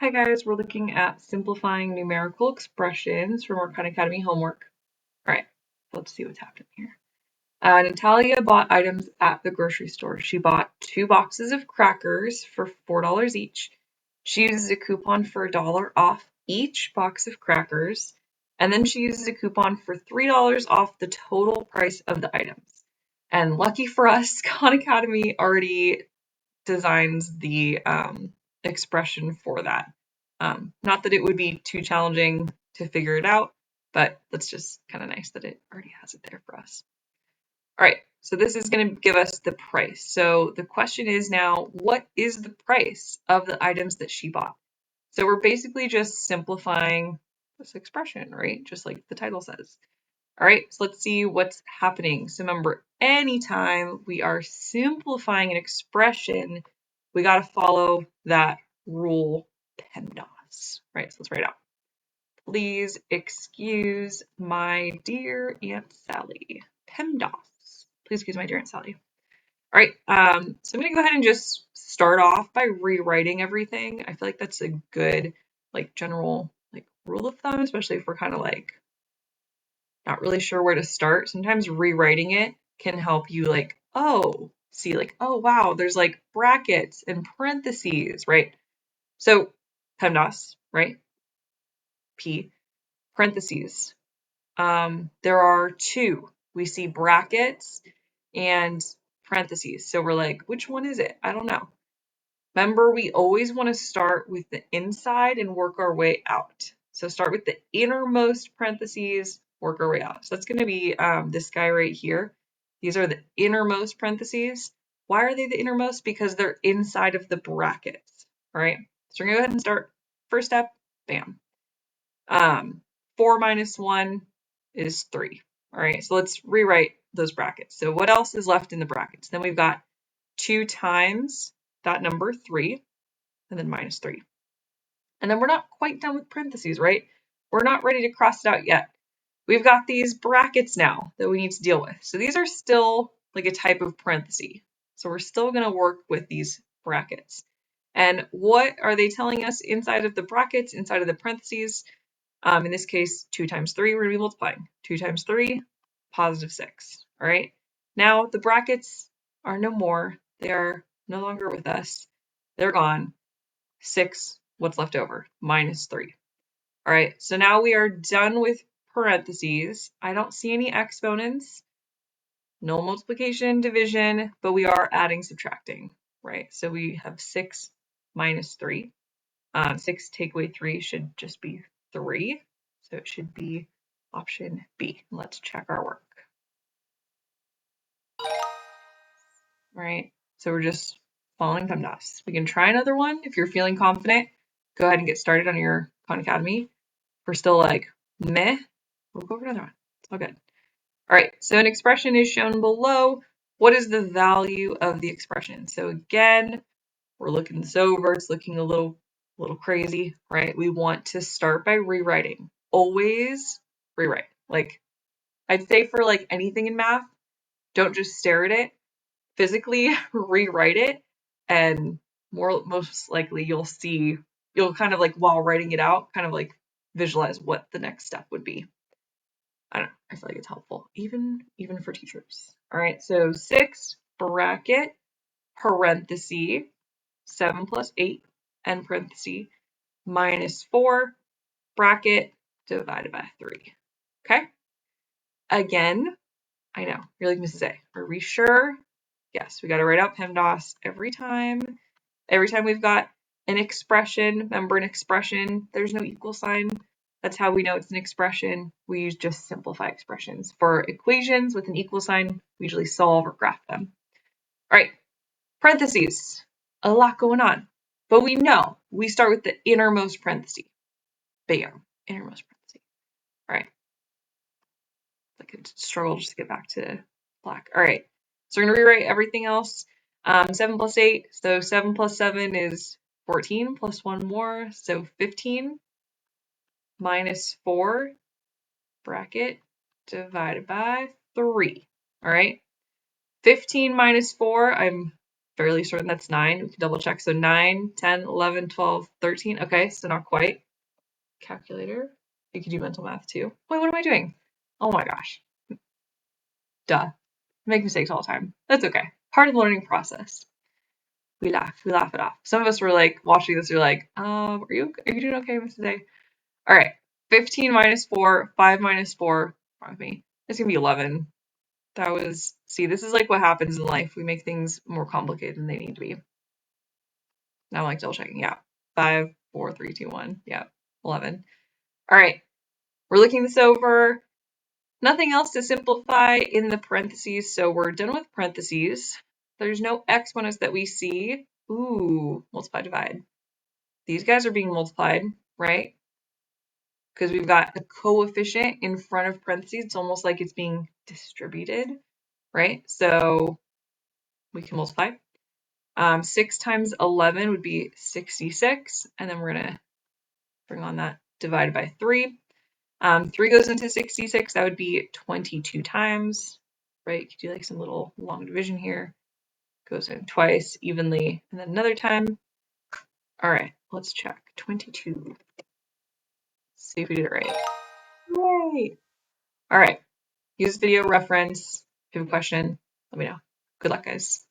Hi guys, we're looking at simplifying numerical expressions from our Khan Academy homework. All right, let's see what's happening here. Natalia bought items at the grocery store. She bought 2 boxes of crackers for $4 each. She uses a coupon for $1 off each box of crackers, and then she uses a coupon for $3 off the total price of the items. And lucky for us, Khan Academy already designs the expression for that. Not that it would be too challenging to figure it out, but that's just kind of nice that it already has it there for us. All right, so this is going to give us the price. So the question is now, what is the price of the items that she bought? So we're basically just simplifying this expression, right? Just like the title says. All right, so let's see what's happening. So remember, anytime we are simplifying an expression, we got to follow that rule PEMDAS, right? So let's write it out. Please excuse my dear Aunt Sally. PEMDAS. Please excuse my dear Aunt Sally. All right, so I'm going to go ahead and just start off by rewriting everything. I feel like that's a good, like, general, like, rule of thumb, especially if we're kind of like not really sure where to start. Sometimes rewriting it can help you like, oh, see like, oh, wow, there's like brackets and parentheses, right? So PEMDAS, right? P, parentheses. There are 2. We see brackets and parentheses. So we're like, which one is it? I don't know. Remember, we always want to start with the inside and work our way out. So start with the innermost parentheses, work our way out. So that's going to be this guy right here. These are the innermost parentheses. Why are they the innermost? Because they're inside of the brackets. All right. So we're going to go ahead and start. First step, bam. 4 minus 1 is 3. All right. So let's rewrite those brackets. So what else is left in the brackets? Then we've got 2 times that number 3, and then minus 3. And then we're not quite done with parentheses, right? We're not ready to cross it out yet. We've got these brackets now that we need to deal with. So these are still like a type of parenthesis. So we're still going to work with these brackets. And what are they telling us inside of the brackets, inside of the parentheses? In this case, 2 times 3, we're going to be multiplying. 2 times 3, positive 6. All right. Now the brackets are no more. They are no longer with us. They're gone. 6, what's left over? Minus 3. All right, so now we are done with parentheses. I don't see any exponents, no multiplication, division, but we are adding, subtracting, right? So we have 6 minus 3. 6 take away 3 should just be 3. So it should be option B. Let's check our work. All right, so we're just following PEMDAS. We can try another one. If you're feeling confident, go ahead and get started on your Khan Academy. If we're still like meh, we'll go for another one. It's all good. All right, so an expression is shown below. What is the value of the expression? So again, we're looking this over. It's looking a little crazy, right? We want to start by rewriting. Always rewrite. Like I'd say for like anything in math, don't just stare at it. Physically rewrite it, and most likely you'll kind of like while writing it out, kind of like visualize what the next step would be. I don't know, I feel like it's helpful, even for teachers. All right, so 6 bracket parenthesis 7 plus 8 end parenthesis minus 4 bracket divided by 3. Okay. Again, I know you're like, Mrs. A, are we sure? Yes, we got to write out PEMDAS every time. Every time we've got an expression, remember an expression, there's no equal sign. That's how we know it's an expression. We use just simplify expressions. For equations with an equal sign, we usually solve or graph them. All right, parentheses, a lot going on. But we know we start with the innermost parenthesis. Bam, innermost parenthesis. All right. I could struggle just to get back to black. All right, so we're going to rewrite everything else. 7 plus 8, so 7 plus 7 is 14 plus 1 more, so 15 minus 4 bracket divided by 3. All right, 15 minus 4, I'm fairly certain that's 9. We can double check. So 9, 10, 11, 12, 13. Okay, so not quite. Calculator. You could do mental math too. Wait, what am I doing? Oh my gosh. Duh. I make mistakes all the time. That's okay. Part of the learning process. We laugh it off. Some of us were like watching this, you're like, are you doing okay with today? All right. 15 minus 4, 5 minus 4. Wrong with me. It's gonna be 11. That was, see, this is like what happens in life. We make things more complicated than they need to be. Now I'm like double checking. Yeah. 5, 4, 3, 2, 1. Yeah. 11. All right. We're looking this over. Nothing else to simplify in the parentheses. So we're done with parentheses. There's no exponents that we see. Ooh, multiply, divide. These guys are being multiplied, right? Because we've got a coefficient in front of parentheses. It's almost like it's being distributed, right? So we can multiply. 6 times 11 would be 66. And then we're going to bring on that divided by 3. 3 goes into 66. That would be 22 times, right? You could do like some little long division here. Goes in twice evenly and then another time. All right, let's check. 22. See if we did it right. Yay! All right. Use video reference. If you have a question, let me know. Good luck, guys.